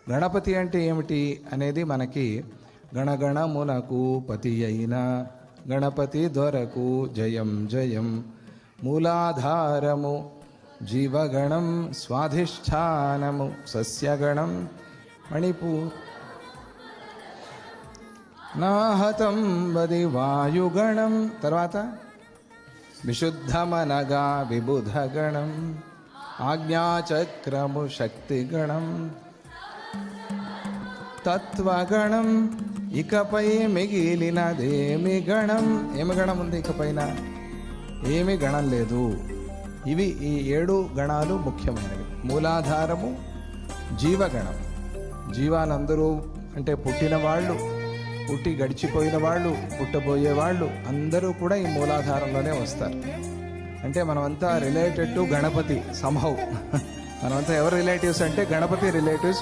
గణపతి అంటే ఏమిటి అనేది మనకి గణగణమునకు పతి అయిన గణపతి దొరకు జయం జయం, మూలాధారము జీవగణం స్వాధిష్టానము సస్యగణం మణిపూర్, నాహతం వది వాయుగణం, తర్వాత విశుద్ధమనగా విబుధగణం, ఆజ్ఞాచక్రము శక్తిగణం, తత్వగణం, ఇకపై మిగిలినదేమి గణం. ఏమి గణం ఉంది ఇకపైన? ఏమి గణం లేదు. ఇవి ఈ 7 గణాలు ముఖ్యమైనవి. మూలాధారము జీవగణం. జీవాలందరూ అంటే పుట్టిన వాళ్ళు, పుట్టి గడిచిపోయిన వాళ్ళు, పుట్టబోయే వాళ్ళు అందరూ కూడా ఈ మూలాధారంలోనే వస్తారు. అంటే మనమంతా రిలేటెడ్ టు గణపతి సంహౌ. మనమంతా ఎవరు రిలేటివ్స్ అంటే గణపతి రిలేటివ్స్.